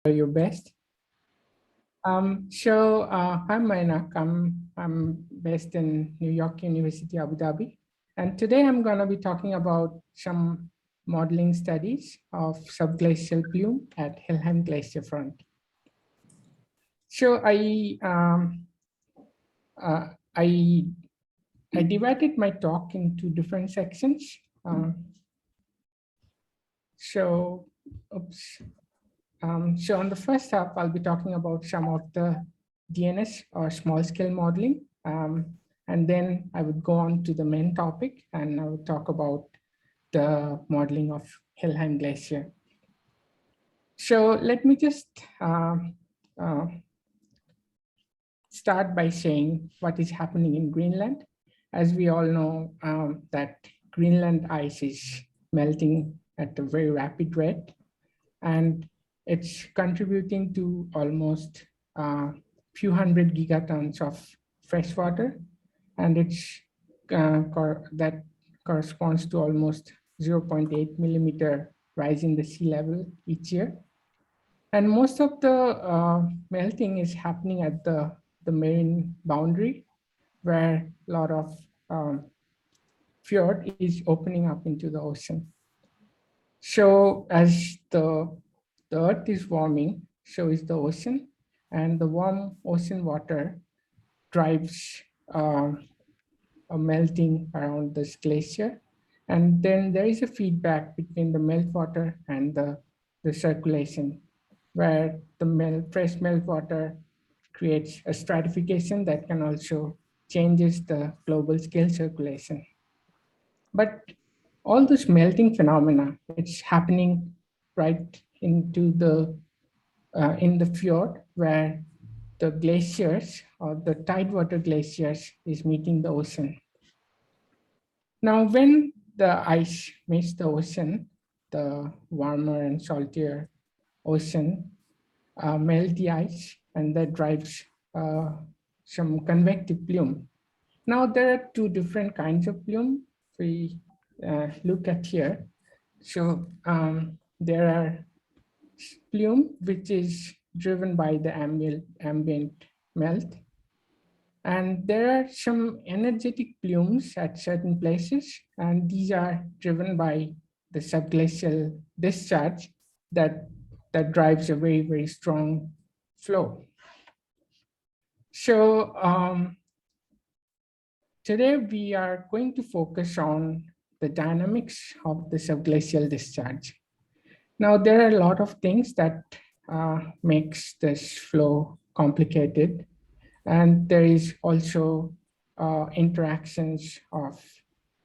your best. I'm Mainak. I'm based in New York University, Abu Dhabi. And today I'm going to be talking about some modeling studies of subglacial plume at Helheim Glacier front. So I divided my talk into different sections. So on the first half, I'll be talking about some of the DNS or small scale modeling. And then I would go on to the main topic and I would talk about the modeling of Helheim Glacier. So let me just start by saying what is happening in Greenland. As we all know, that Greenland ice is melting at a very rapid rate, and it's contributing to almost few hundred gigatons of fresh water, and that corresponds to almost 0.8 millimeter rise in the sea level each year. And most of the melting is happening at the marine boundary, where a lot of fjord is opening up into the ocean. So as the earth is warming, so is the ocean, and the warm ocean water drives a melting around this glacier. And then there is a feedback between the meltwater and the circulation, where the fresh meltwater creates a stratification that can also changes the global scale circulation. But all this melting phenomena, it's happening right into in the fjord, where the glaciers or the tidewater glaciers is meeting the ocean. Now, when the ice meets the ocean, the warmer and saltier ocean melt the ice, and that drives some convective plume. Now, there are two different kinds of plume we look at here. So there are plume, which is driven by the ambient melt. And there are some energetic plumes at certain places, and these are driven by the subglacial discharge that drives a very, very strong flow. So today we are going to focus on the dynamics of the subglacial discharge. Now, there are a lot of things that makes this flow complicated. And there is also interactions of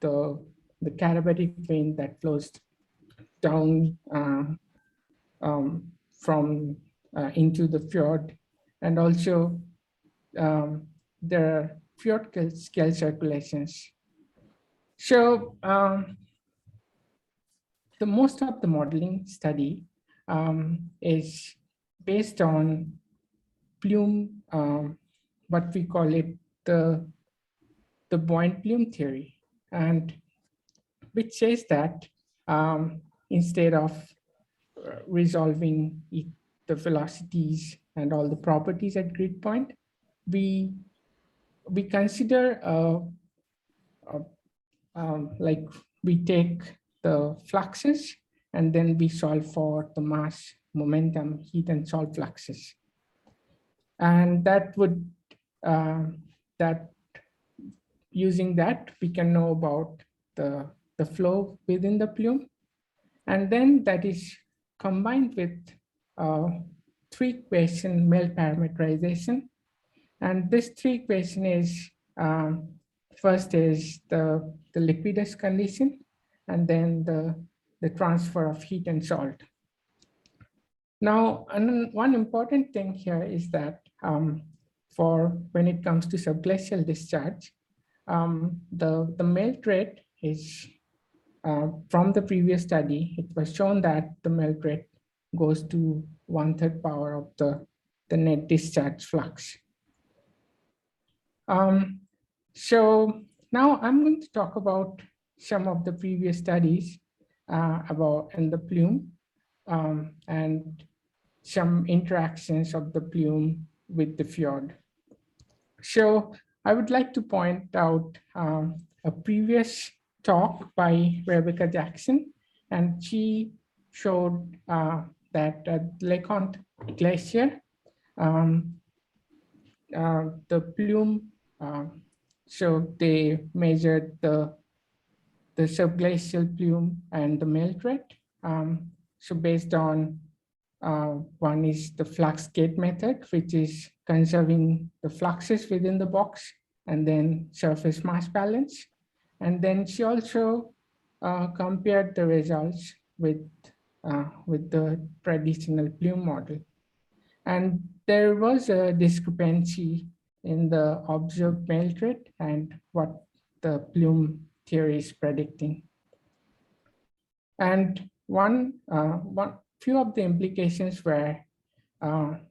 the katabatic vein that flows down from into the fjord. And also there are fjord scale circulations. So the most of the modeling study is based on plume, what we call it, the buoyant plume theory, and which says that instead of resolving the velocities and all the properties at grid point, we consider like we take the fluxes and then we solve for the mass, momentum, heat, and salt fluxes. And that would, using that, we can know about the flow within the plume. And then that is combined with three-equation melt parameterization. And this three-equation is, first is the liquidus condition, and then the transfer of heat and salt. Now, one important thing here is that for when it comes to subglacial discharge, the melt rate is, from the previous study, it was shown that the melt rate goes to 1/3 power of the net discharge flux. So now I'm going to talk about some of the previous studies about in the plume. And some interactions of the plume with the fjord. So I would like to point out a previous talk by Rebecca Jackson, and she showed that at LeConte Glacier, the plume, so they measured the subglacial plume and the melt rate. So based on one is the flux gate method, which is conserving the fluxes within the box, and then surface mass balance. And then she also compared the results with the traditional plume model. And there was a discrepancy in the observed melt rate and what the plume theory is predicting. And one few of the implications were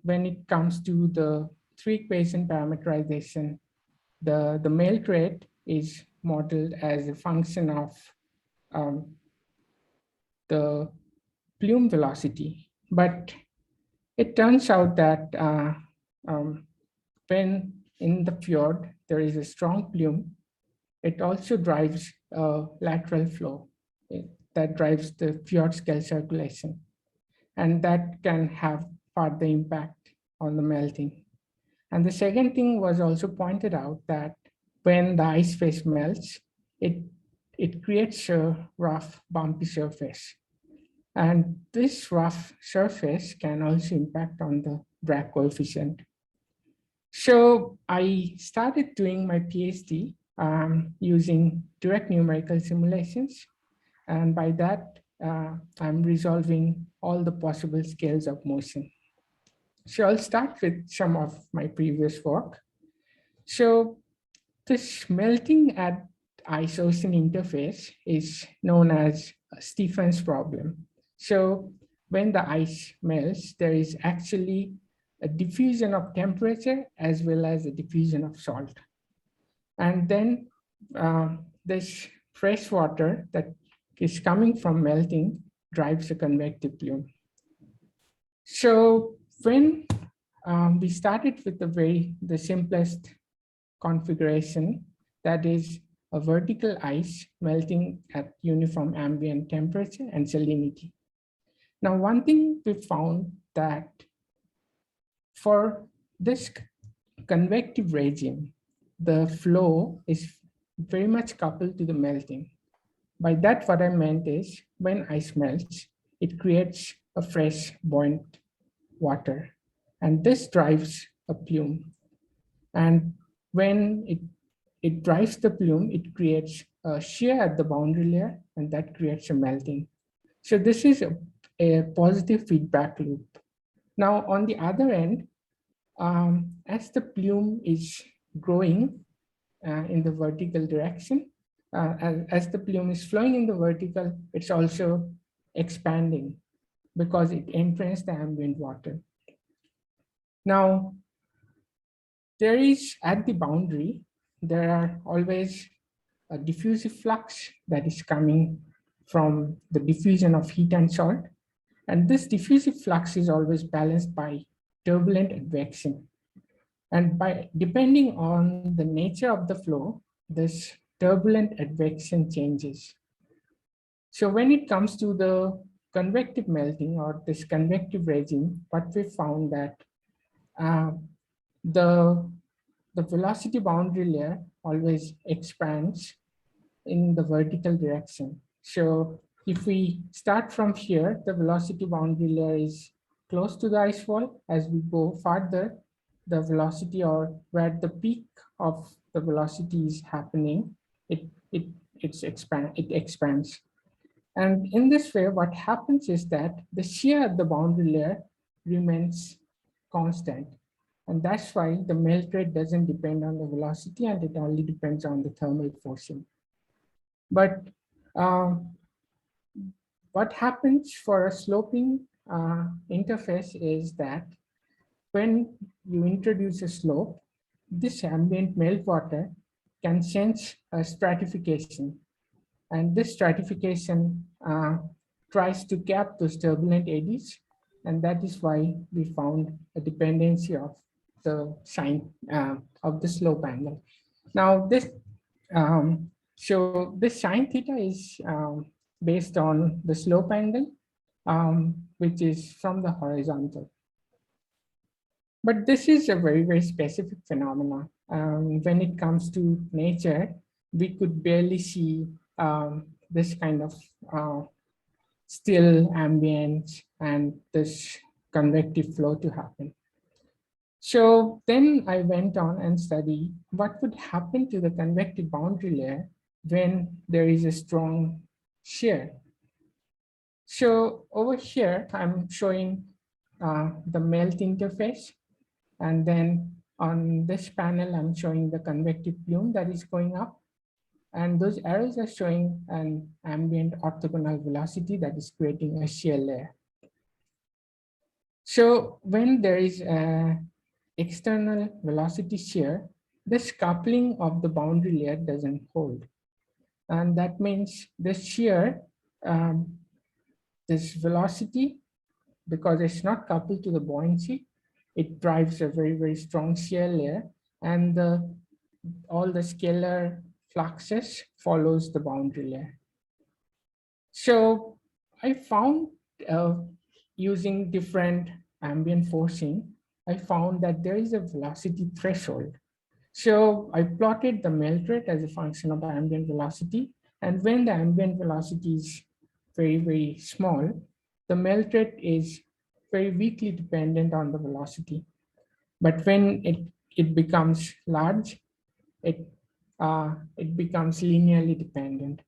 when it comes to the three equation parameterization, the melt rate is modeled as a function of the plume velocity. But it turns out that when in the fjord there is a strong plume, it also drives a lateral flow that drives the fjord scale circulation. And that can have further impact on the melting. And the second thing was also pointed out that when the ice face melts, it creates a rough, bumpy surface. And this rough surface can also impact on the drag coefficient. So I started doing my PhD using direct numerical simulations. And by that, I'm resolving all the possible scales of motion. So I'll start with some of my previous work. So this melting at ice-ocean interface is known as Stephen's problem. So when the ice melts, there is actually a diffusion of temperature as well as a diffusion of salt. And then this fresh water that is coming from melting drives a convective plume. So when we started with the simplest configuration, that is a vertical ice melting at uniform ambient temperature and salinity. Now, one thing we found that for this convective regime, the flow is very much coupled to the melting. By that, what I meant is when ice melts, it creates a fresh buoyant water, and this drives a plume. And when it drives the plume, it creates a shear at the boundary layer, and that creates a melting. So this is a positive feedback loop. Now, on the other end, as the plume is growing in the vertical direction, as the plume is flowing in the vertical, it's also expanding because it enters the ambient water. Now, there is at the boundary, there are always a diffusive flux that is coming from the diffusion of heat and salt. And this diffusive flux is always balanced by turbulent advection. And depending on the nature of the flow, this turbulent advection changes. So when it comes to the convective melting or this convective regime, what we found that the velocity boundary layer always expands in the vertical direction. So if we start from here, the velocity boundary layer is close to the ice wall. As we go farther, the velocity or where the peak of the velocity is happening, it expands. And in this way, what happens is that the shear at the boundary layer remains constant. And that's why the melt rate doesn't depend on the velocity, and it only depends on the thermal forcing. But what happens for a sloping interface is that when you introduce a slope, this ambient meltwater can sense a stratification. And this stratification tries to cap those turbulent eddies and that is why we found a dependency of the sine of the slope angle. Now this so this sine theta is based on the slope angle, which is from the horizontal. But this is a very, very specific phenomena. When it comes to nature, we could barely see this kind of still ambience and this convective flow to happen. So then I went on and studied what would happen to the convective boundary layer when there is a strong shear. So over here, I'm showing the melt interface. And then on this panel, I'm showing the convective plume that is going up. And those arrows are showing an ambient orthogonal velocity that is creating a shear layer. So when there is an external velocity shear, this coupling of the boundary layer doesn't hold. And that means the shear, this velocity, because it's not coupled to the buoyancy, it drives a very, very strong shear layer, and all the scalar fluxes follows the boundary layer. So I found using different ambient forcing, I found that there is a velocity threshold. So I plotted the melt rate as a function of ambient velocity. And when the ambient velocity is very, very small, the melt rate is very weakly dependent on the velocity. But when it becomes large, it becomes linearly dependent.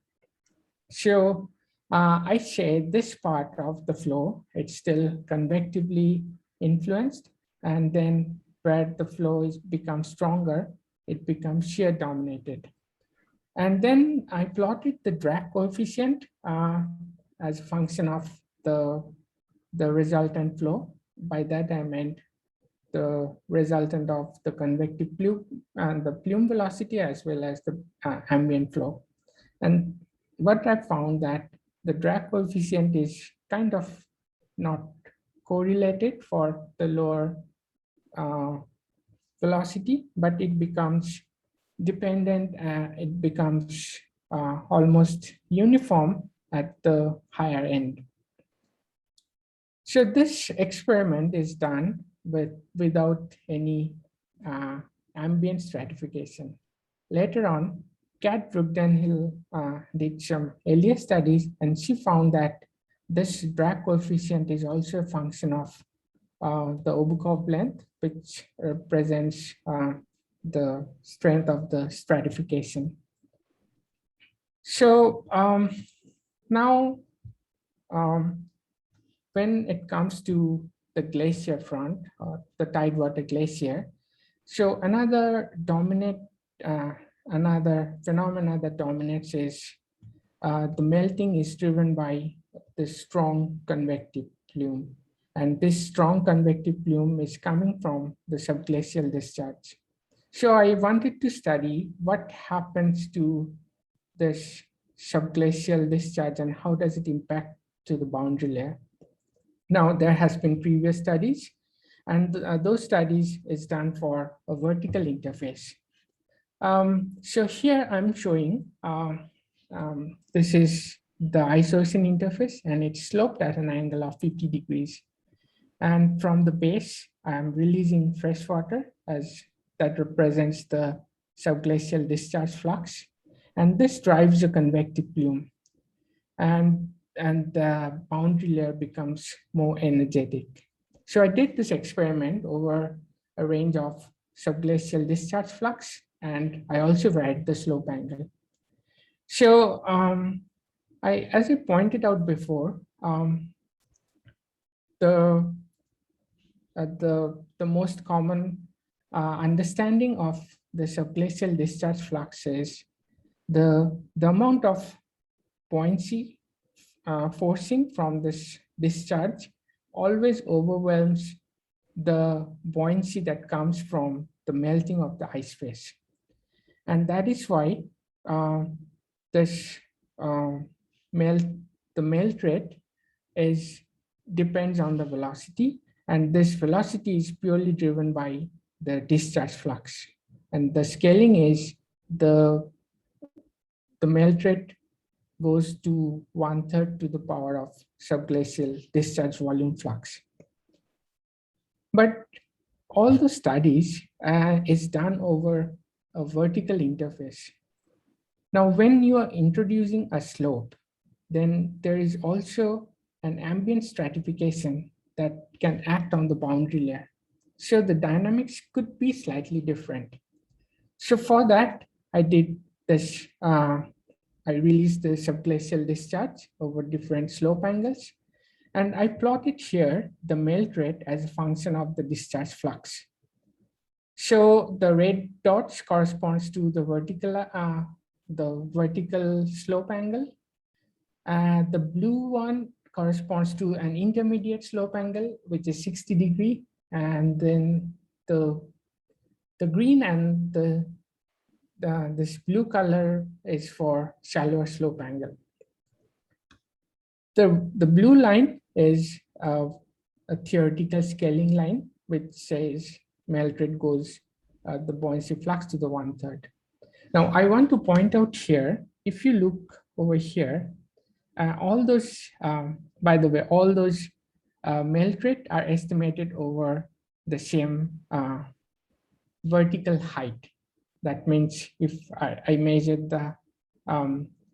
So I say this part of the flow, it's still convectively influenced, and then where the flow becomes stronger, it becomes shear dominated. And then I plotted the drag coefficient as a function of the resultant flow. By that I meant the resultant of the convective plume and the plume velocity as well as the ambient flow. And what I found that the drag coefficient is kind of not correlated for the lower velocity, but it becomes dependent, it becomes almost uniform at the higher end. So this experiment is done without any ambient stratification. Later on, Kat Brugdenhill did some earlier studies, and she found that this drag coefficient is also a function of the Obukhov length, which represents the strength of the stratification. So now, when it comes to the glacier front, or the tidewater glacier, so another phenomena that dominates is the melting is driven by the strong convective plume. And this strong convective plume is coming from the subglacial discharge. So I wanted to study what happens to this subglacial discharge and how does it impact to the boundary layer. Now, there has been previous studies, and those studies is done for a vertical interface. So here I'm showing, this is the ice-ocean interface, and it's sloped at an angle of 50 degrees. And from the base, I'm releasing fresh water as that represents the subglacial discharge flux. And this drives a convective plume. And the boundary layer becomes more energetic. So I did this experiment over a range of subglacial discharge flux, and I also varied the slope angle. So as I pointed out before, the most common understanding of the subglacial discharge flux is the amount of buoyancy forcing from this discharge always overwhelms the buoyancy that comes from the melting of the ice face. And that is why this the melt rate is depends on the velocity, and this velocity is purely driven by the discharge flux. And the scaling is the melt rate goes to 1/3 to the power of subglacial discharge volume flux. But all the studies is done over a vertical interface. Now, when you are introducing a slope, then there is also an ambient stratification that can act on the boundary layer. So the dynamics could be slightly different. So for that, I did this, I released the subglacial discharge over different slope angles. And I plotted here the melt rate as a function of the discharge flux. So the red dots corresponds to the vertical slope angle. The blue one corresponds to an intermediate slope angle, which is 60 degree. And then the green and this blue color is for shallower slope angle. The blue line is a theoretical scaling line, which says melt rate goes the buoyancy flux to the 1/3. Now, I want to point out here, if you look over here, all those, by the way, all those melt rate are estimated over the same vertical height. That means if I measured the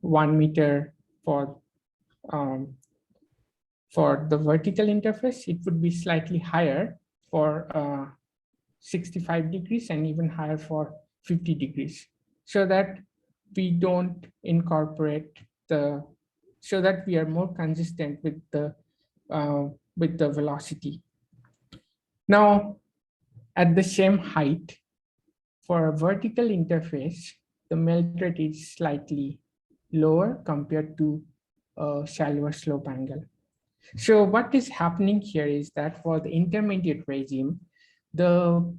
1 meter for the vertical interface, it would be slightly higher for 65 degrees and even higher for 50 degrees, so that we don't incorporate so that we are more consistent with the velocity. Now, at the same height, for a vertical interface, the melt rate is slightly lower compared to a shallower slope angle. So what is happening here is that for the intermediate regime, the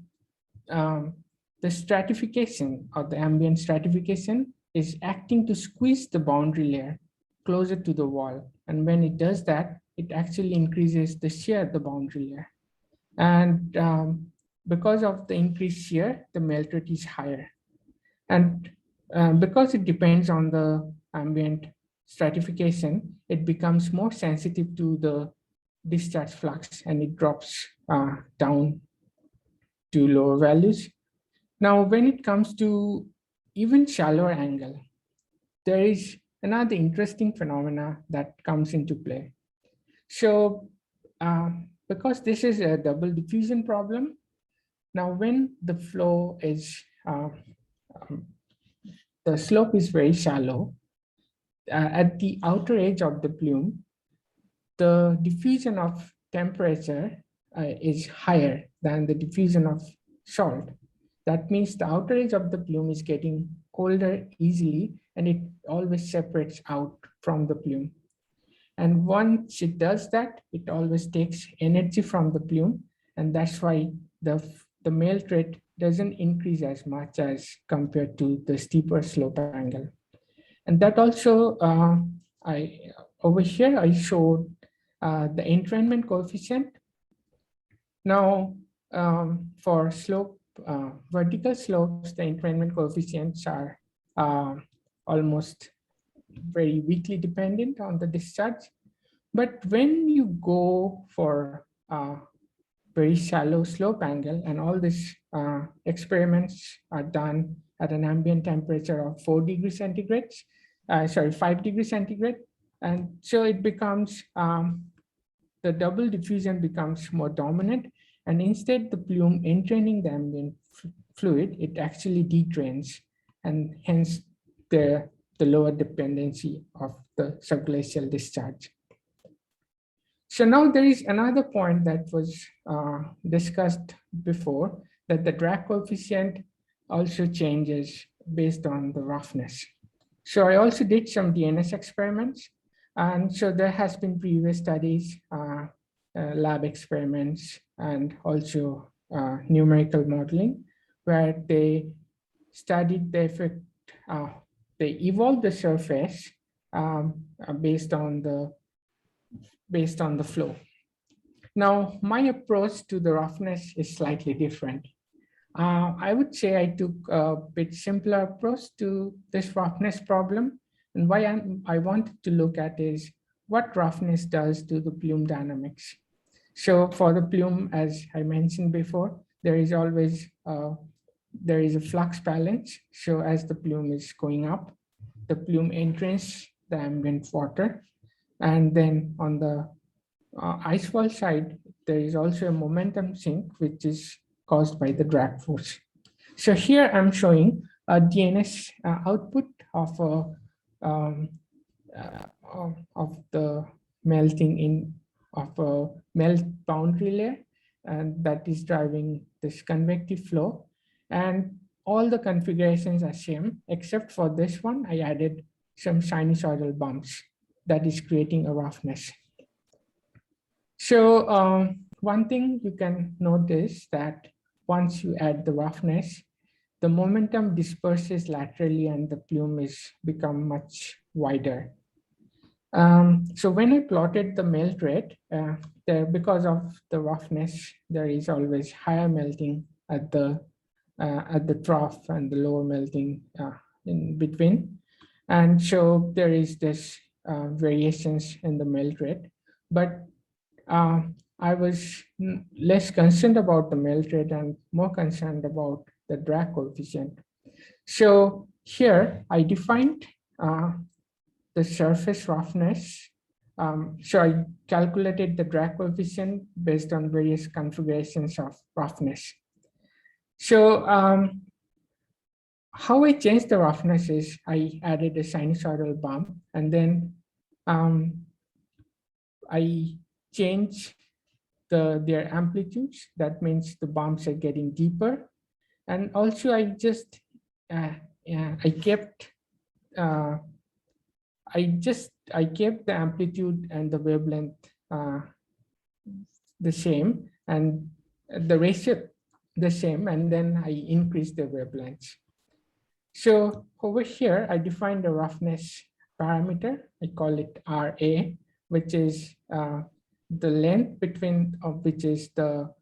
stratification or the ambient stratification is acting to squeeze the boundary layer closer to the wall. And when it does that, it actually increases the shear at the boundary layer. And because of the increased shear, the melt rate is higher. And because it depends on the ambient stratification, it becomes more sensitive to the discharge flux and it drops down to lower values. Now, when it comes to even shallower angle, there is another interesting phenomena that comes into play. So because this is a double diffusion problem, now when the flow is, the slope is very shallow, at the outer edge of the plume, the diffusion of temperature is higher than the diffusion of salt. That means the outer edge of the plume is getting colder easily, and it always separates out from the plume. And once it does that, it always takes energy from the plume, and that's why the melt rate doesn't increase as much as compared to the steeper slope angle. And that also, over here, I showed the entrainment coefficient. Now, for slope, vertical slopes, the entrainment coefficients are almost very weakly dependent on the discharge. But when you go for very shallow slope angle, and all these experiments are done at an ambient temperature of 4 degrees centigrade, 5 degrees centigrade. And so it becomes, the double diffusion becomes more dominant, and instead the plume entraining the ambient fluid, it actually detrains, and hence the lower dependency of the subglacial discharge. So now there is another point that was discussed before, that the drag coefficient also changes based on the roughness. So I also did some DNS experiments. And so there has been previous studies, lab experiments, and also numerical modeling, where they studied the effect, they evolved the surface based on the flow. Now, my approach to the roughness is slightly different. I would say I took a bit simpler approach to this roughness problem. And why I wanted to look at is what roughness does to the plume dynamics. So for the plume, as I mentioned before, there is always there is a flux balance. So as the plume is going up, the plume enters the ambient water. And then on the ice wall side, there is also a momentum sink, which is caused by the drag force. So here I'm showing a DNS output of the melting in of a melt boundary layer, and that is driving this convective flow. And all the configurations are same, except for this one, I added some sinusoidal bumps that is creating a roughness. So one thing you can notice that once you add the roughness, the momentum disperses laterally and the plume is become much wider. So when I plotted the melt rate, because of the roughness, there is always higher melting at the trough and the lower melting in between. And so there is this variations in the melt rate. But I was less concerned about the melt rate and more concerned about the drag coefficient. So here I defined the surface roughness. So I calculated the drag coefficient based on various configurations of roughness. So how I changed the roughness is I added a sinusoidal bump, and then I change their amplitudes. That means the bumps are getting deeper. And also I just, I kept the amplitude and the wavelength the same, and the ratio the same, and then I increased the wavelengths. So over here, I defined a roughness parameter. I call it RA, which is the length between which is the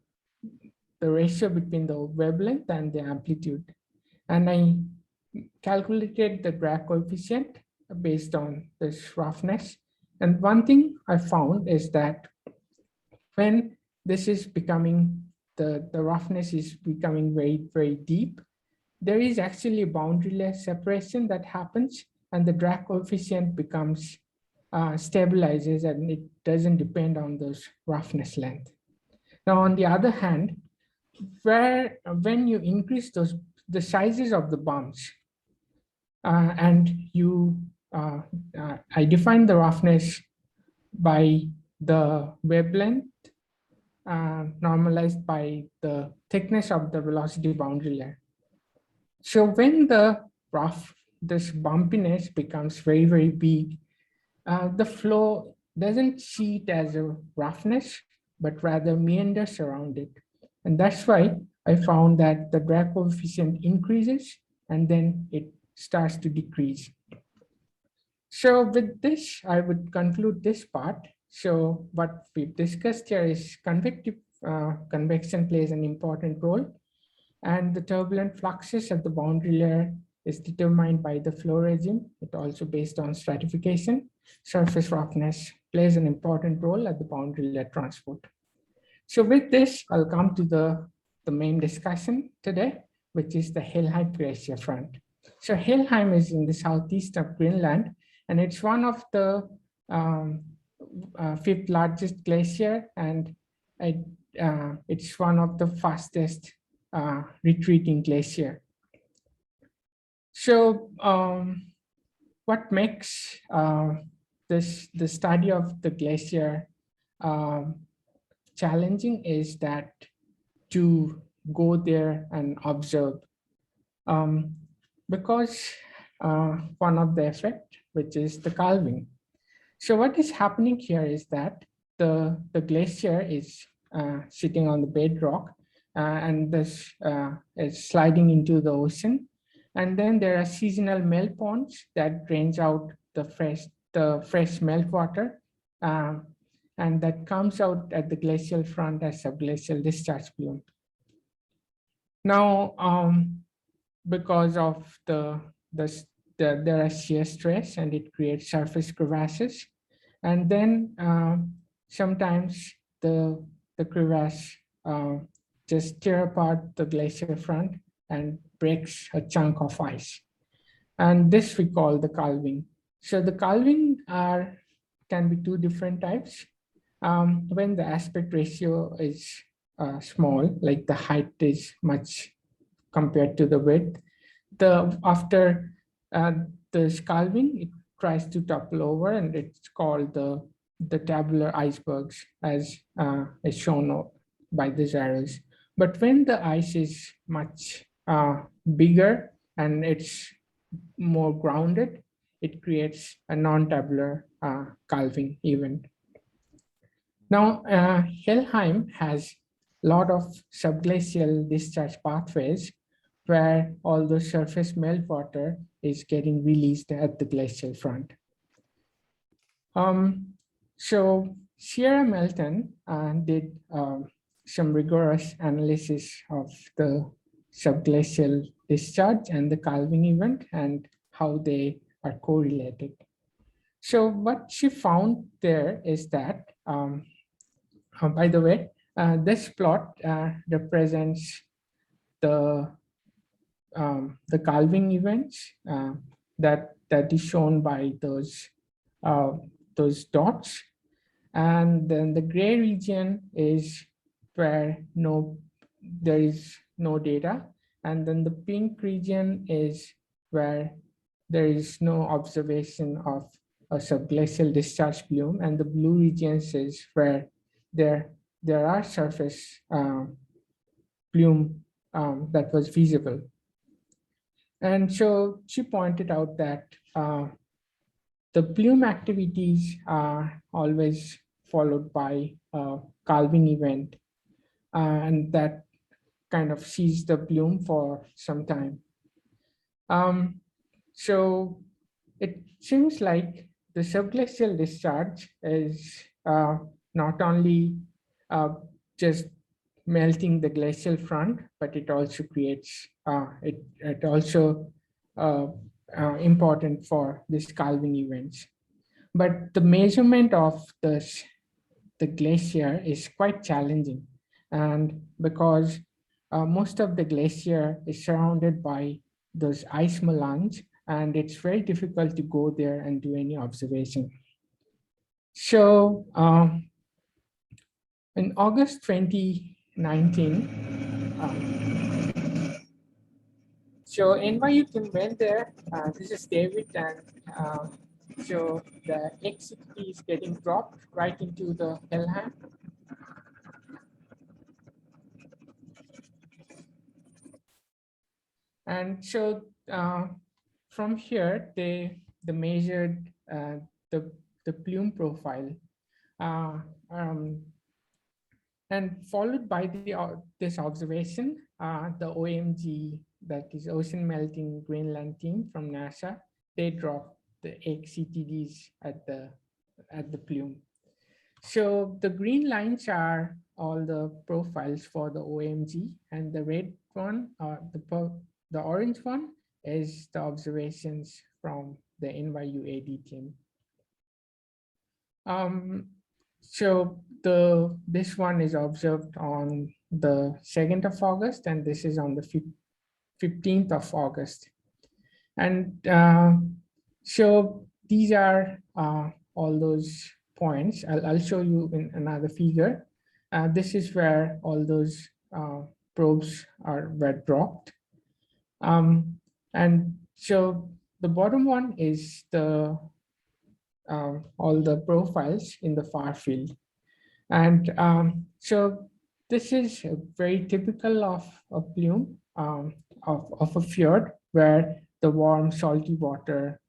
ratio between the wavelength and the amplitude. And I calculated the drag coefficient based on this roughness. And one thing I found is that when this is becoming, the roughness is becoming very, very deep, there is actually a boundary layer separation that happens, and the drag coefficient becomes stabilizes, and it doesn't depend on those roughness length. Now, on the other hand, when you increase the sizes of the bumps, and I define the roughness by the wavelength normalized by the thickness of the velocity boundary layer. So when this bumpiness becomes very, very big, the flow doesn't see it as a roughness, but rather meanders around it. And that's why I found that the drag coefficient increases and then it starts to decrease. So with this, I would conclude this part. So what we've discussed here is convection plays an important role, and the turbulent fluxes at the boundary layer is determined by the flow regime. It also based on stratification. Surface roughness plays an important role at the boundary layer transport. So with this, I'll come to the main discussion today, which is the Helheim glacier front. So Helheim is in the southeast of Greenland, and it's one of the 5th largest glacier, and it's one of the fastest retreating glacier. So what makes the study of the glacier challenging is that to go there and observe, because one of the effect, which is the calving. So what is happening here is that the glacier is sitting on the bedrock, and this is sliding into the ocean. And then there are seasonal melt ponds that drains out the fresh meltwater. and that comes out at the glacial front as subglacial discharge plume. Now, because of there are shear stress and it creates surface crevasses, and then sometimes the crevasse just tear apart the glacier front and breaks a chunk of ice, and this we call the calving. So the calving can be two different types. When the aspect ratio is small, like the height is much compared to the width, after the scalving, it tries to topple over, and it's called the tabular icebergs, as is shown by these arrows. But when the ice is much bigger and it's more grounded, it creates a non-tabular calving event. Now, Helheim has a lot of subglacial discharge pathways where all the surface meltwater is getting released at the glacial front. So Sierra Melton did some rigorous analysis of the subglacial discharge and the calving event and how they are correlated. So what she found there is that, by the way, this plot represents the calving events that is shown by those dots, and then the gray region is where there is no data, and then the pink region is where there is no observation of a subglacial discharge plume, and the blue regions is where there are surface plume that was visible. And so she pointed out that the plume activities are always followed by a calving event, and that kind of sees the plume for some time. So it seems like the subglacial discharge is not only just melting the glacial front, but it also creates, it also important for these calving events. But the measurement of the glacier is quite challenging, and because most of the glacier is surrounded by those ice melange, and it's very difficult to go there and do any observation. So in August 2019, so MITgcm went there. This is David, and so the XCT is getting dropped right into the Helheim. And so from here, they measured the plume profile, and followed by this observation, the OMG, that is Ocean Melting Greenland team from NASA, they dropped the XCTDs at the plume. So the green lines are all the profiles for the OMG, and the red one, the orange one, is the observations from the NYU-AD team. So this one is observed on the 2nd of August, and this is on the 15th of August. And so these are all those points. I'll show you in another figure. This is where all those probes were dropped. And so the bottom one is all the profiles in the far field. And so this is very typical of a plume, of a fjord, where the warm salty water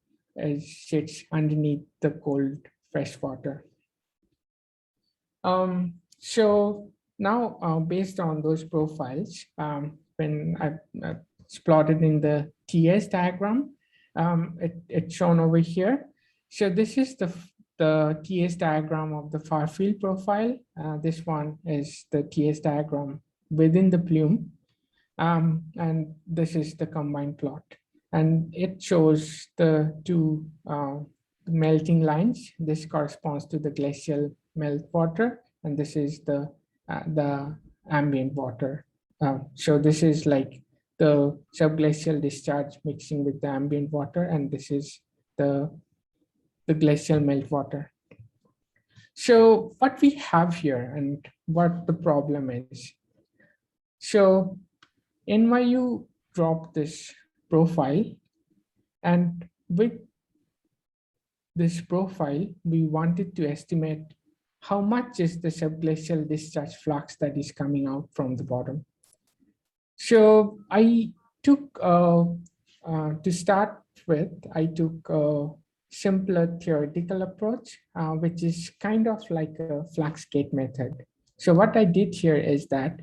sits underneath the cold fresh water. So now, based on those profiles, when it's plotted in the TS diagram, it's shown over here. So this is the TS diagram of the far field profile. This one is the TS diagram within the plume. And this is the combined plot. And it shows the two melting lines. This corresponds to the glacial meltwater, and this is the ambient water. So this is like the subglacial discharge mixing with the ambient water, and this is the glacial meltwater. So what we have here and what the problem is. So NYU dropped this profile, and with this profile, we wanted to estimate how much is the subglacial discharge flux that is coming out from the bottom. So I took, to start with, I took a simpler theoretical approach, which is kind of like a flux gate method. So what I did here is that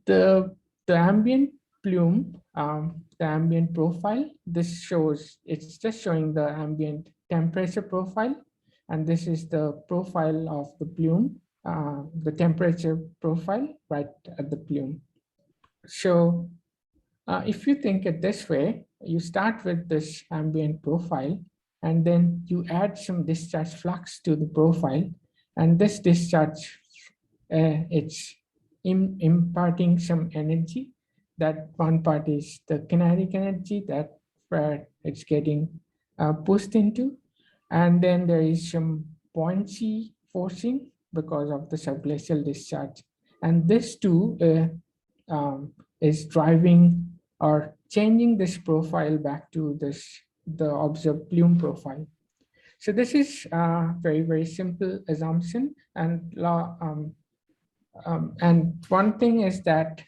the ambient plume, the ambient profile, this shows, it's just showing the ambient temperature profile. And this is the profile of the plume, the temperature profile right at the plume. So if you think it this way, you start with this ambient profile, and then you add some discharge flux to the profile. And this discharge, it's imparting some energy. That one part is the kinetic energy that where it's getting pushed into. And then there is some buoyancy forcing because of the subglacial discharge. And this too is driving or changing this profile back to the observed plume profile. So this is a very, very simple assumption. And one thing is that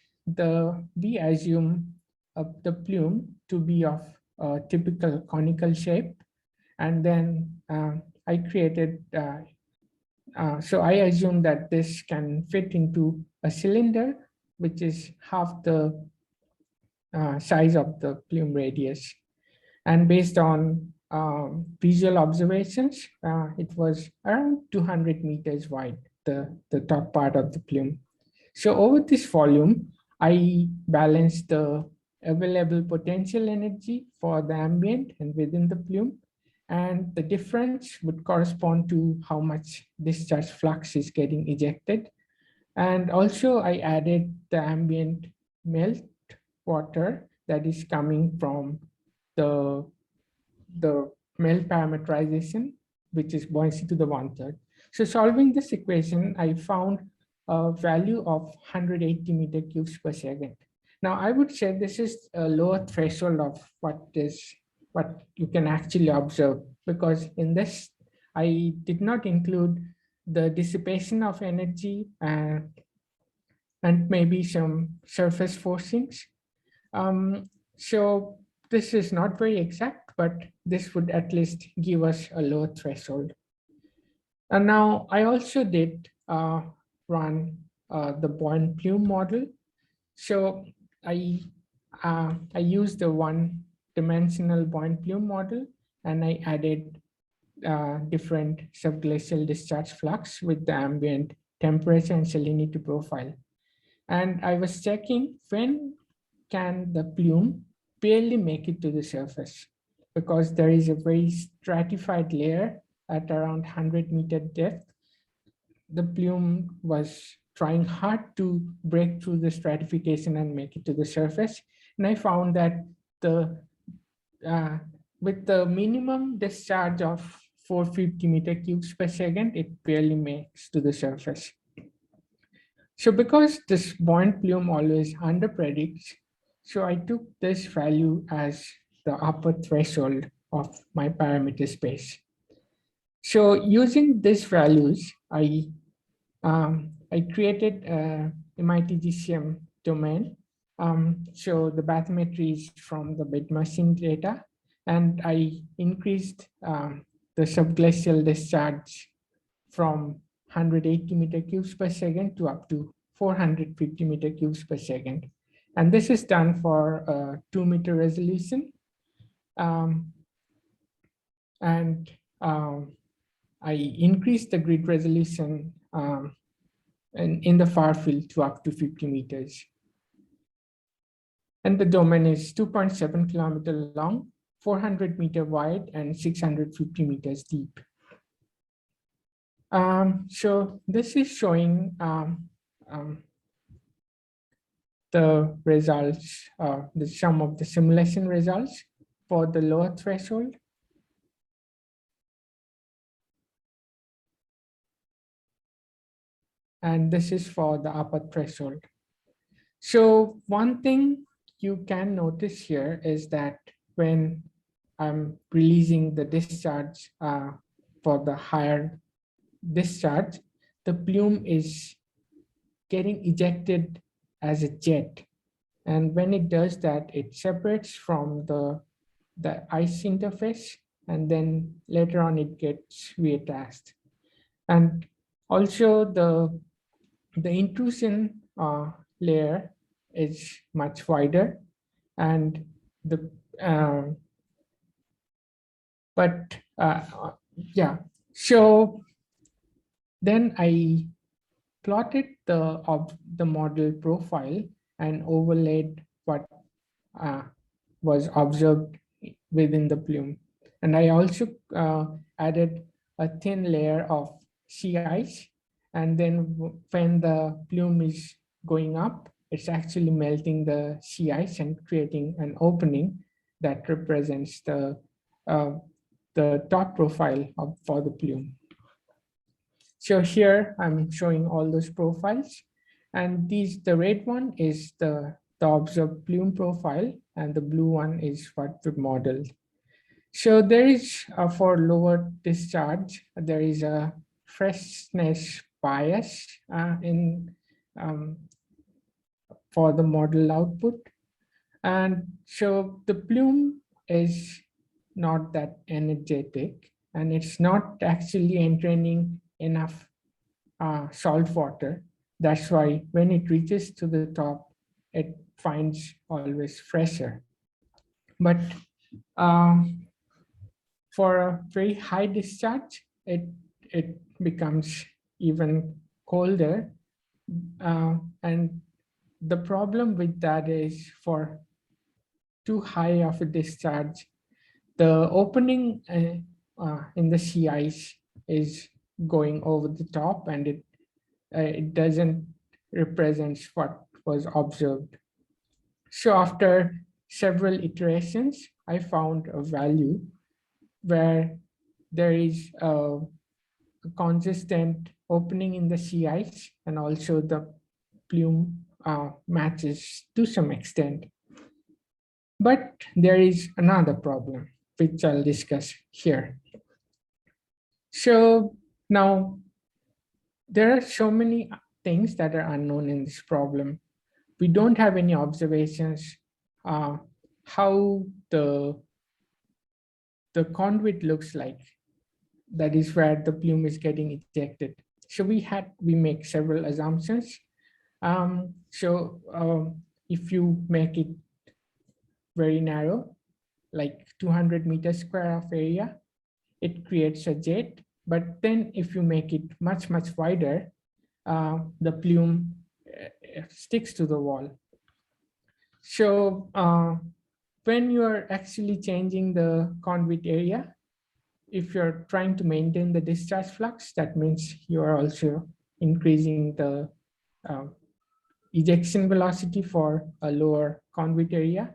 we assume the plume to be of a typical conical shape. And then I created, so I assume that this can fit into a cylinder, which is half the size of the plume radius. And based on visual observations, it was around 200 meters wide, the top part of the plume. So over this volume, I balanced the available potential energy for the ambient and within the plume. And the difference would correspond to how much discharge flux is getting ejected. And also I added the ambient melt water that is coming from the melt parameterization, which is buoyancy to the 1/3. So solving this equation, I found a value of 180 meter cubes per second. Now I would say this is a lower threshold of what you can actually observe, because in this, I did not include the dissipation of energy and maybe some surface forcings. So this is not very exact, but this would at least give us a low threshold. And now I also did run the buoyant plume model. So I used the one-dimensional buoyant plume model, and I added different subglacial discharge flux with the ambient temperature and salinity profile. And I was checking when can the plume barely make it to the surface, because there is a very stratified layer at around 100 meter depth. The plume was trying hard to break through the stratification and make it to the surface. And I found that with the minimum discharge of 450 meter cubes per second, it barely makes to the surface. So because this buoyant plume always under predicts, so I took this value as the upper threshold of my parameter space. So using these values, I created a MITgcm domain. So the bathymetry is from the bed machine data, and I increased the subglacial discharge from 180 meter cubes per second to up to 450 meter cubes per second. And this is done for 2 meter resolution. I increased the grid resolution in the far field to up to 50 meters. And the domain is 2.7 kilometer long, 400 meter wide, and 650 meters deep. So this is showing the results, some of the simulation results for the lower threshold. And this is for the upper threshold. So one thing you can notice here is that when I'm releasing the discharge for the higher discharge, the plume is getting ejected as a jet. And when it does that, it separates from the ice interface, and then later on it gets reattached. And also the intrusion layer is much wider, and the yeah. So then I plotted the model profile and overlaid what was observed within the plume. And I also added a thin layer of sea ice. And then when the plume is going up, it's actually melting the sea ice and creating an opening that represents the top profile for the plume. So here I'm showing all those profiles, and the red one is the observed plume profile, and the blue one is what we modeled. So there is for lower discharge, there is a freshness bias for the model output, and so the plume is not that energetic, and it's not actually entraining enough salt water. That's why when it reaches to the top, it finds always fresher. But for a very high discharge, it becomes even colder. And the problem with that is for too high of a discharge, the opening in the sea ice is going over the top, and it doesn't represent what was observed. So after several iterations, I found a value where there is a consistent opening in the sea ice, and also the plume matches to some extent. But there is another problem, which I'll discuss here. So now there are so many things that are unknown in this problem. We don't have any observations how the conduit looks like. That is where the plume is getting ejected. So we make several assumptions. If you make it very narrow, like 200 meters square of area, it creates a jet. But then if you make it much wider, the plume sticks to the wall. So when you are actually changing the conduit area, if you're trying to maintain the discharge flux, that means you are also increasing the ejection velocity for a lower conduit area,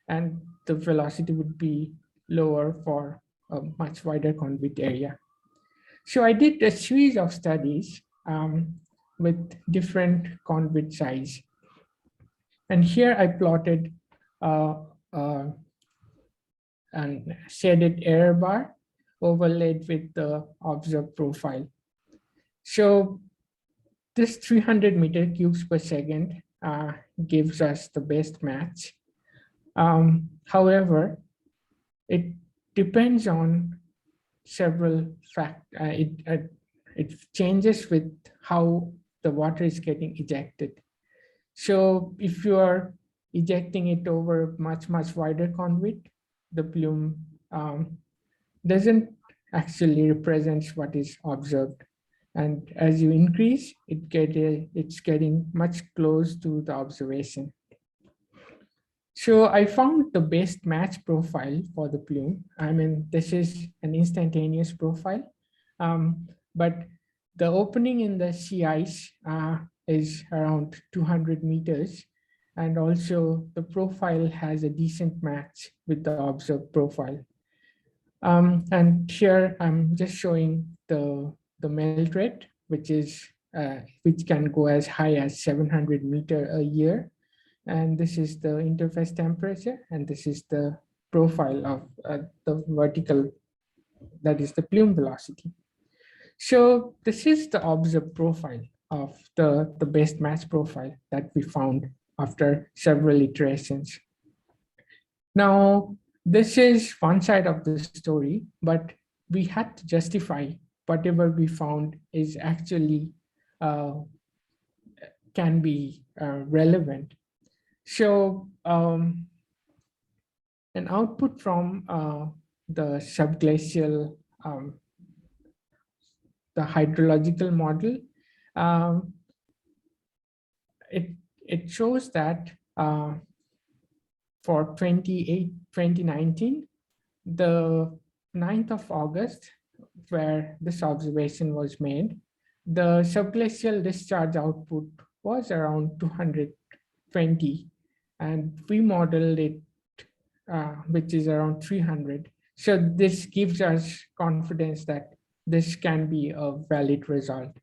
and the velocity would be lower for a much wider conduit area. So I did a series of studies with different conduit size. And here I plotted a shaded error bar overlaid with the observed profile. So this 300 meter cubes per second gives us the best match. However, it depends on several factors. It changes with how the water is getting ejected. So if you are ejecting it over much wider conduit, the plume doesn't actually represents what is observed. And as you increase, it's getting much close to the observation. So I found the best match profile for the plume. I mean, this is an instantaneous profile, but the opening in the sea ice is around 200 meters. And also the profile has a decent match with the observed profile. And here I'm just showing the melt rate, which can go as high as 700 meter a year. And this is the interface temperature, and this is the profile of the vertical, that is the plume velocity. So this is the observed profile of the best match profile that we found after several iterations. Now, this is one side of the story, but we had to justify whatever we found is actually can be relevant. So an output from the subglacial, the hydrological model, um, it shows that for 2019, the 9th of August, where this observation was made, the subglacial discharge output was around 220, and we modeled it, which is around 300. So this gives us confidence that this can be a valid result.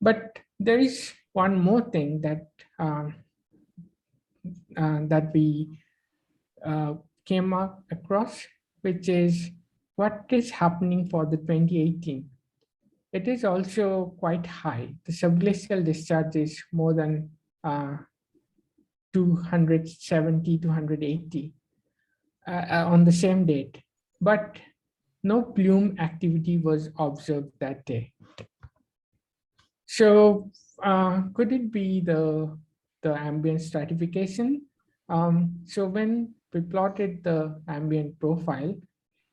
But there is one more thing that that we came across, which is what is happening for the 2018. It is also quite high. The subglacial discharge is more than 270, 280 on the same date, but no plume activity was observed that day. So could it be the ambient stratification? So when we plotted the ambient profile,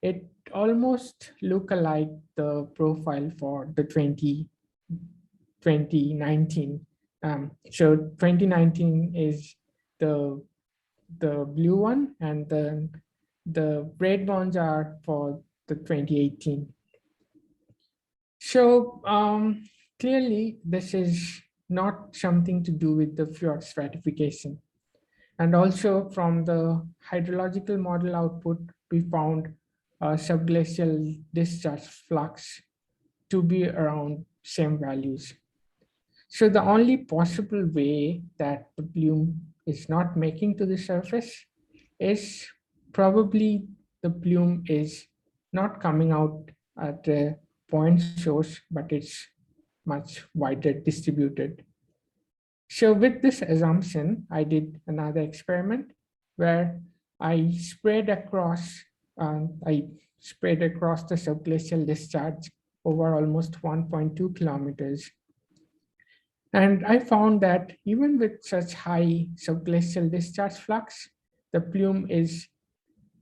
it almost looked like the profile for the 2019. So 2019 is the blue one, and the red ones are for the 2018. So clearly, this is not something to do with the fjord stratification. And also from the hydrological model output, we found subglacial discharge flux to be around same values. So the only possible way that the plume is not making to the surface is probably the plume is not coming out at a point source, but it's much wider distributed. So with this assumption, I did another experiment where I spread across the subglacial discharge over almost 1.2 kilometers. And I found that even with such high subglacial discharge flux, the plume is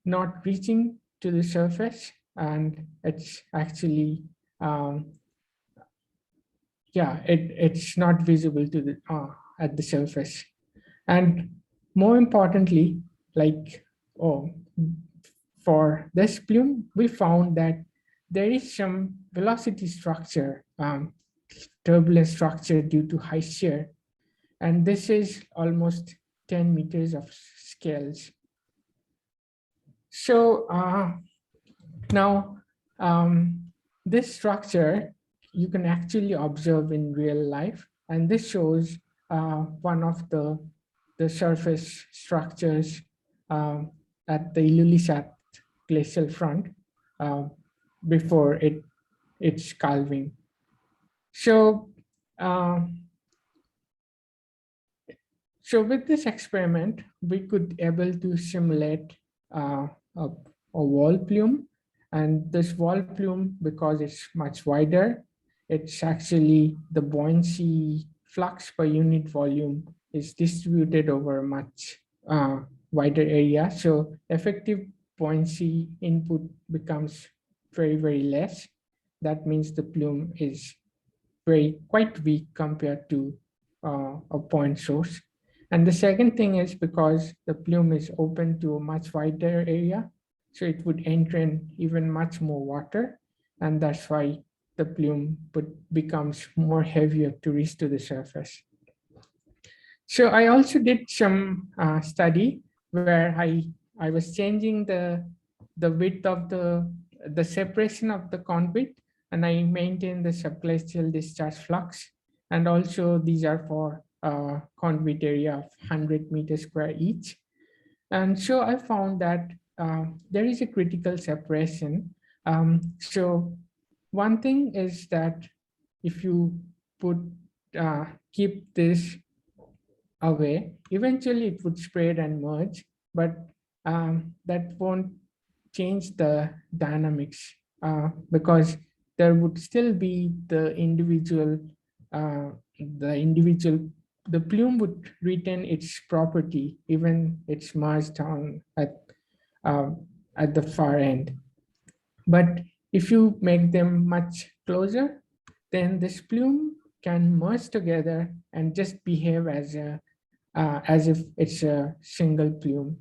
not reaching to the surface, and it's actually it's not visible to the at the surface. And more importantly, for this plume, we found that there is some velocity structure, turbulent structure due to high shear, and this is almost 10 meters of scales. So now this structure you can actually observe in real life, and this shows one of the surface structures at the Ilulissat glacial front before it's calving. So so with this experiment, we could able to simulate a wall plume, and this wall plume, because it's much wider, it's actually the buoyancy flux per unit volume is distributed over a much wider area. So effective buoyancy input becomes very, very less. That means the plume is quite weak compared to a point source. And the second thing is because the plume is open to a much wider area, so it would entrain even much more water, and that's why the plume becomes more heavier to reach to the surface. So I also did some study where I was changing the width of the separation of the conduit, and I maintained the subglacial discharge flux. And also these are for conduit area of 100 meters square each. And so I found that there is a critical separation. So one thing is that if you keep this away, eventually it would spread and merge, but that won't change the dynamics because there would still be the plume would retain its property even it's merged down uh, at the far end. But if you make them much closer, then this plume can merge together and just behave as if it's a single plume.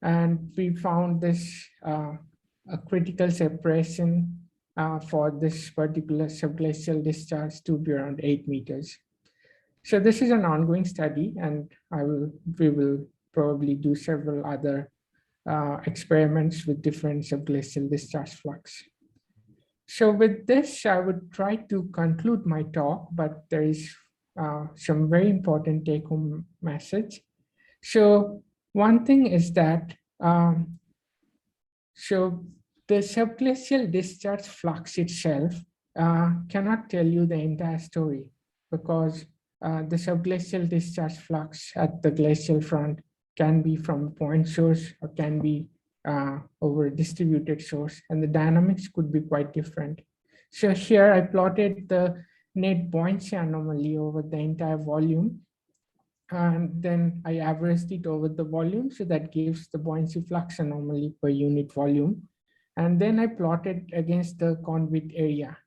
And we found this a critical separation for this particular subglacial discharge to be around 8 meters. So this is an ongoing study, and we will probably do several other experiments with different subglacial discharge flux. So with this, I would try to conclude my talk, but there is some very important take-home message. So one thing is that so the subglacial discharge flux itself cannot tell you the entire story, because the subglacial discharge flux at the glacial front can be from a point source or can be over a distributed source, and the dynamics could be quite different. So here I plotted the net buoyancy anomaly over the entire volume, and then I averaged it over the volume, so that gives the buoyancy flux anomaly per unit volume. And then I plotted against the conduit area.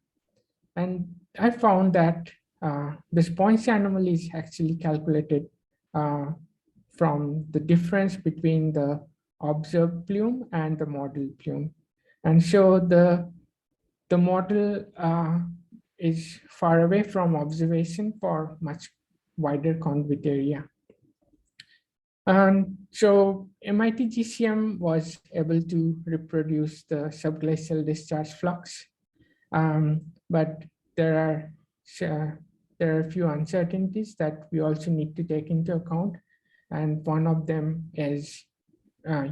And I found that this buoyancy anomaly is actually calculated from the difference between the observed plume and the model plume. And so the model is far away from observation for much wider conduit area. And so MITgcm was able to reproduce the subglacial discharge flux, but there are a few uncertainties that we also need to take into account, and one of them is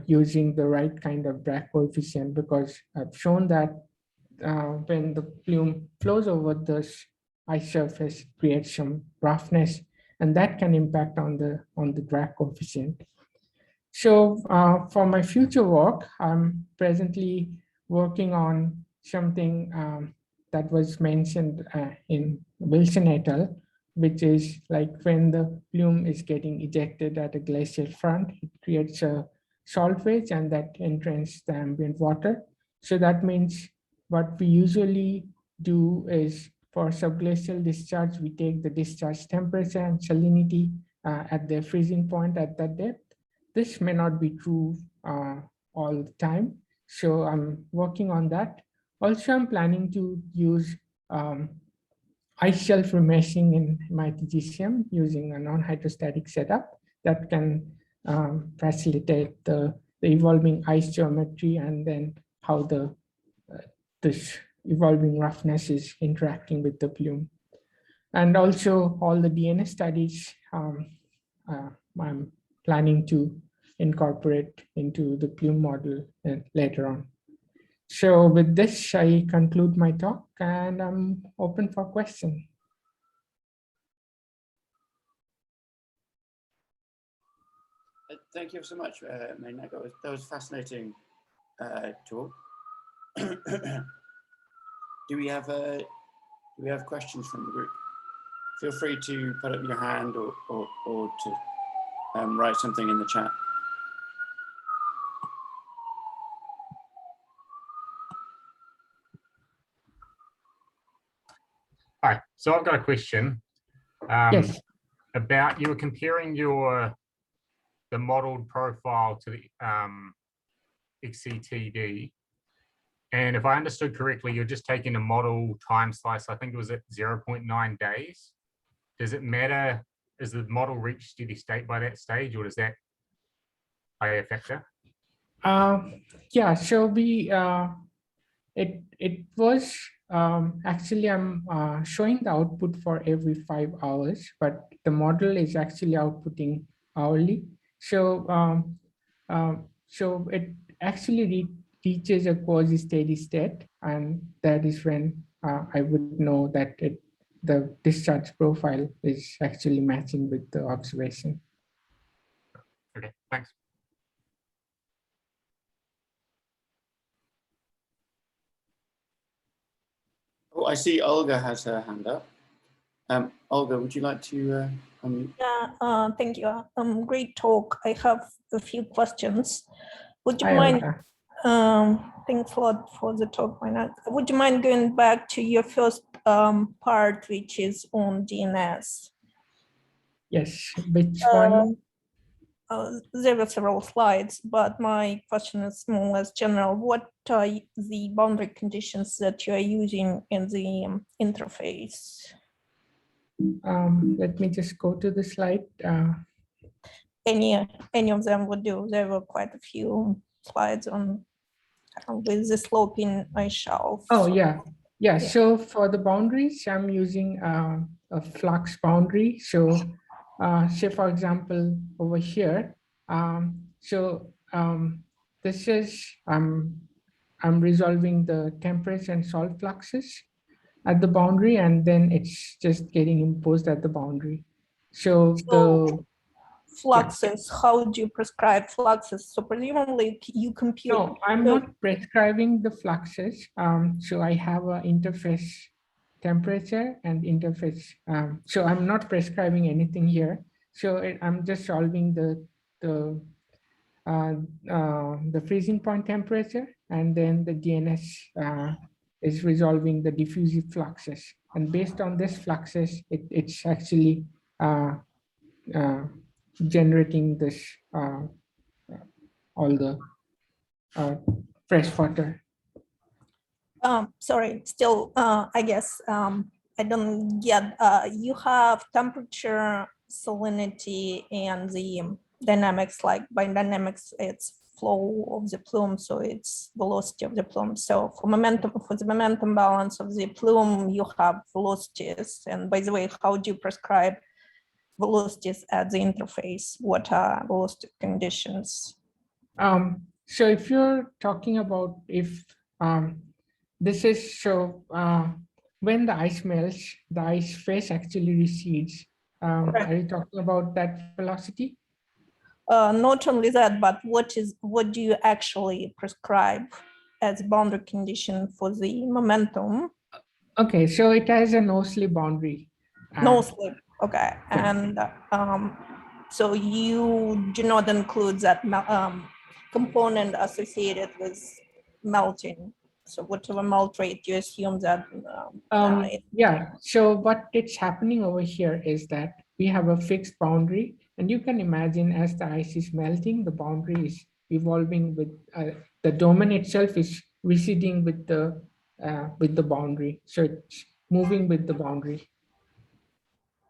using the right kind of drag coefficient, because I've shown that when the plume flows over the ice surface, it creates some roughness, and that can impact on the drag coefficient. So for my future work, I'm presently working on something that was mentioned in Wilson et al., which is like when the plume is getting ejected at a glacial front, it creates a salt wedge, and that entrains the ambient water. So that means what we usually do is for subglacial discharge, we take the discharge temperature and salinity at the freezing point at that depth. This may not be true all the time, so I'm working on that. Also, I'm planning to use ice shelf remeshing in MITgcm using a non-hydrostatic setup that can facilitate the evolving ice geometry, and then how this evolving roughness is interacting with the plume. And also all the DNA studies I'm planning to incorporate into the plume model later on. So with this, I conclude my talk, and I'm open for questions. Thank you so much, Mainak. That was fascinating talk. Do we have questions from the group? Feel free to put up your hand or to write something in the chat. Hi, so I've got a question. Yes. About, you were comparing the modeled profile to the XCTD. And if I understood correctly, you're just taking a model time slice, I think it was at 0.9 days. Does it matter, is the model reached steady state by that stage, or does that play a factor? Yeah, so it was actually I'm showing the output for every 5 hours, but the model is actually outputting hourly. So so it actually reaches a quasi steady state, and that is when I would know that the discharge profile is actually matching with the observation. Okay, thanks. Oh, I see Olga has her hand up. Olga, would you like to unmute? Yeah, thank you. Great talk. I have a few questions. Would you Hi, mind? Olga. Thanks a lot for the talk, Mainak. Would you mind going back to your first part, which is on DNS? Yes, which one? There were several slides, but my question is more or less general. What are the boundary conditions that you are using in the interface? Let me just go to the slide. Any of them would do. There were quite a few slides on with the sloping ice shelf. Oh, yeah. Yeah. So for the boundaries, I'm using a flux boundary. So say, for example, over here, this is, I'm resolving the temperature and salt fluxes at the boundary, and then it's just getting imposed at the boundary. So the fluxes, how do you prescribe fluxes? So presumably you compute. No, I'm not prescribing the fluxes. So I have an interface temperature and interface. So I'm not prescribing anything here. So I'm just solving the freezing point temperature, and then the DNS is resolving the diffusive fluxes. And based on this fluxes, it's actually generating this all the fresh water. Sorry, still, I guess I don't get, you have temperature, salinity, and the dynamics, like by dynamics, it's flow of the plume, so it's velocity of the plume. So for the momentum balance of the plume, you have velocities. And by the way, how do you prescribe velocities at the interface? What are velocity conditions? So if you're talking about if this is so when the ice melts, the ice phase actually recedes. Are you talking about that velocity? Not only that, but what do you actually prescribe as boundary condition for the momentum? Okay, so it has a no slip boundary. No slip. Okay, yeah. and so you do not include that component associated with melting. So whatever melt rate, you assume that. Yeah, so what it's happening over here is that we have a fixed boundary, and you can imagine as the ice is melting, the boundary is evolving with the domain itself is receding with the boundary. So it's moving with the boundary.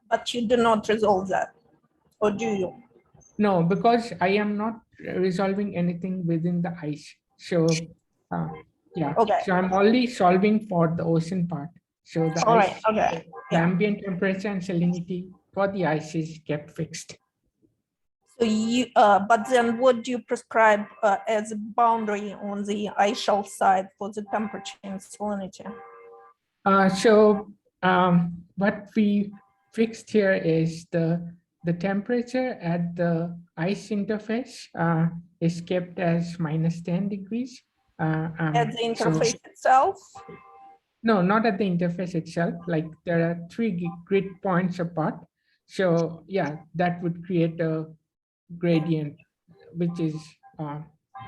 But you do not resolve that, or do you? No, because I am not resolving anything within the ice. So yeah, Okay. So I'm only solving for the ocean part. So the All ice, right. Okay. the Yeah. ambient temperature and salinity for the ice is kept fixed. So you, but then what do you prescribe as a boundary on the ice shelf side for the temperature and salinity? What we fixed here is the temperature at the ice interface is kept as -10 degrees. At the interface itself? No, not at the interface itself. Like there are 3 grid points apart. So yeah, that would create a gradient, which is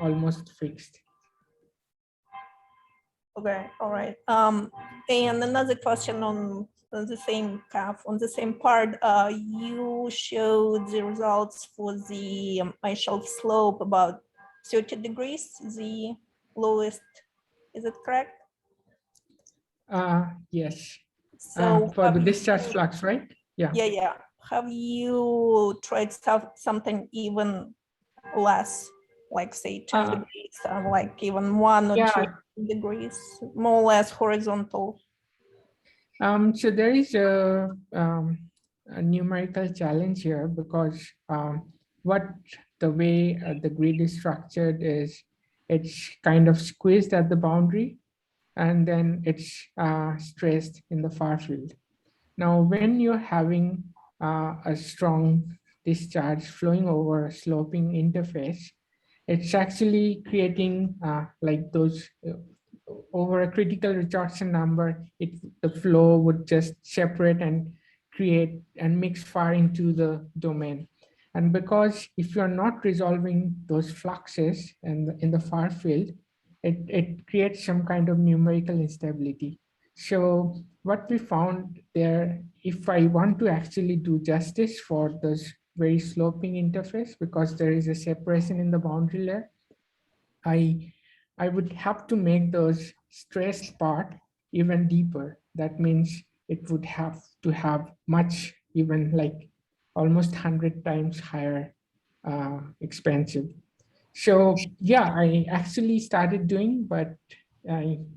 almost fixed. Okay, all right. And another question on the same on the same part. You showed the results for the ice shelf slope about 30 degrees, the lowest. Is it correct? Yes, So for the have discharge you- flux, right? Yeah. yeah. Have you tried something even less, like say 10 degrees, like even 1 or 2 Yeah. degrees, more or less horizontal? So there is a numerical challenge here because what the way the grid is structured is it's kind of squeezed at the boundary and then it's stressed in the far field. Now, when you're having a strong discharge flowing over a sloping interface, it's actually creating like those over a critical resorption number, the flow would just separate and create and mix far into the domain. And because if you're not resolving those fluxes in the far field, it creates some kind of numerical instability. So what we found there, if I want to actually do justice for this very sloping interface, because there is a separation in the boundary layer, I would have to make those stressed part even deeper. That means it would have to have much, even like almost 100 times higher expensive. So yeah, I actually started doing, but I'm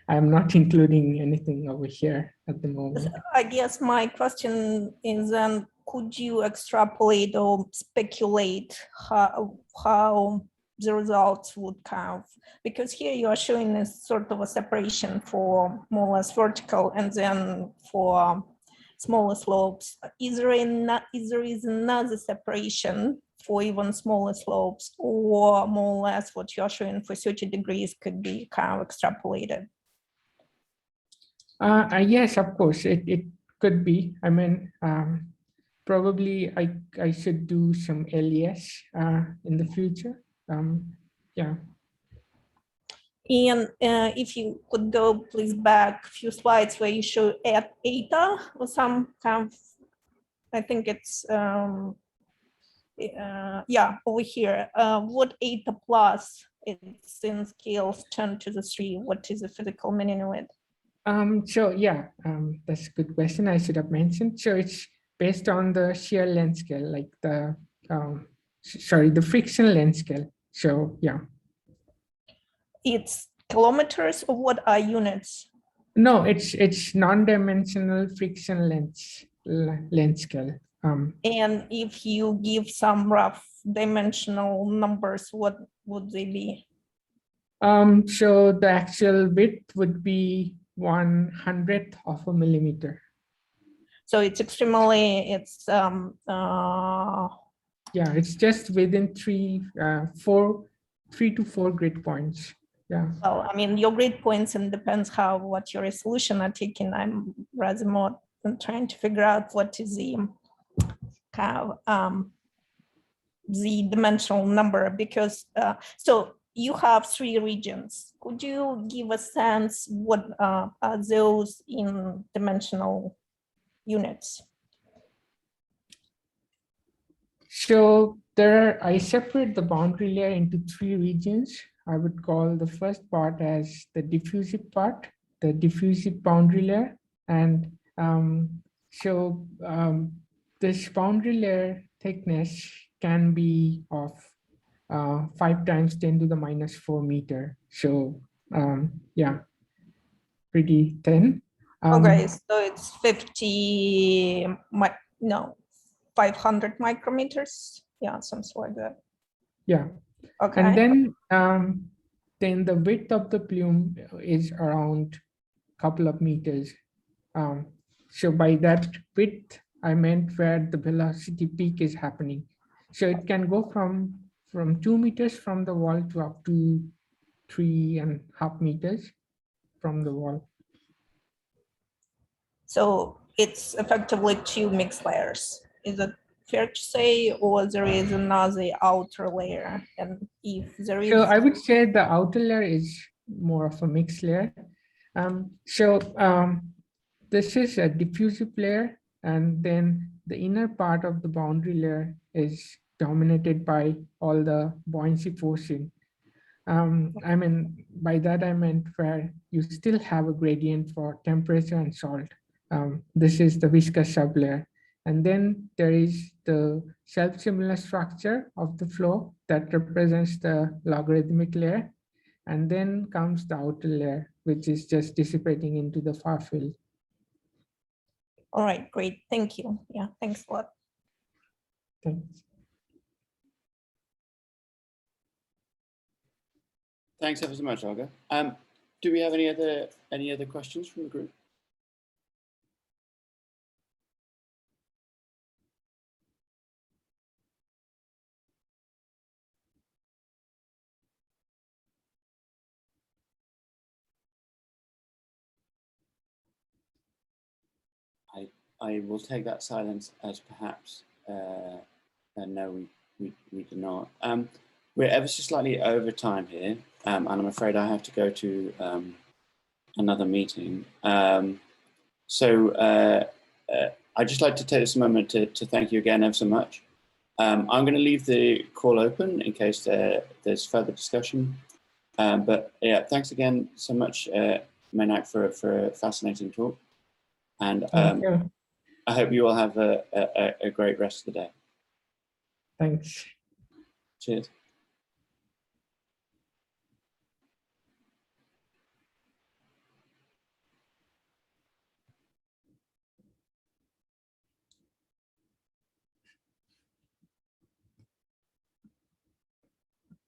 not including anything over here at the moment. I guess my question is then, could you extrapolate or speculate how the results would come? Because here you are showing a sort of a separation for more or less vertical and then for smaller slopes. Is there another separation for even smaller slopes, or more or less what you're showing for 30 degrees could be kind of extrapolated? Yes, of course, it could be. I mean, probably I should do some LES in the future. Yeah. And if you could go please back a few slides where you show at eta or some kind of, I think it's over here. What eta plus? It's in scales 10 to the 3. What is the physical meaning of it? So yeah, that's a good question. I should have mentioned. So it's based on the shear length scale, like the the friction length scale. So yeah. It's kilometers, or what are units? No, it's non-dimensional friction length scale. And if you give some rough dimensional numbers, what would they be? So the actual width would be 1/100th of a millimeter. So it's extremely, it's Yeah, it's just within 3 to 4 grid points. Yeah. well, I mean, your grid points and depends what your resolution are taking. I'm rather more than trying to figure out what is the dimensional number, because so you have 3 regions. Could you give a sense what are those in dimensional units? So I separate the boundary layer into 3 regions. I would call the first part as the diffusive part, the diffusive boundary layer. And this boundary layer thickness can be of 5 times 10 to the minus 4 meter. So yeah, pretty thin. Okay, so it's 500 micrometers. Yeah, something like that. Yeah. Okay. And then the width of the plume is around a couple of meters. So by that width, I meant where the velocity peak is happening. So it can go from 2 meters from the wall to up to 3.5 meters from the wall. So it's effectively 2 mixed layers. Is it fair to say, or there is another outer layer? And if there is, So I would say the outer layer is more of a mixed layer. This is a diffusive layer, and then the inner part of the boundary layer is dominated by all the buoyancy forcing. I mean, by that I meant where you still have a gradient for temperature and salt. This is the viscous sublayer. And then there is the self-similar structure of the flow that represents the logarithmic layer. And then comes the outer layer, which is just dissipating into the far field. All right, great. Thank you. Yeah, thanks a lot. Thanks. Thanks ever so much, Olga. Do we have any other questions from the group? I will take that silence as perhaps no, we do not. We're ever so slightly over time here, and I'm afraid I have to go to another meeting. So I'd just like to take this moment to thank you again ever so much. I'm going to leave the call open in case there's further discussion. But yeah, thanks again so much, Mainak, for a fascinating talk. And I hope you all have a great rest of the day. Thanks. Cheers.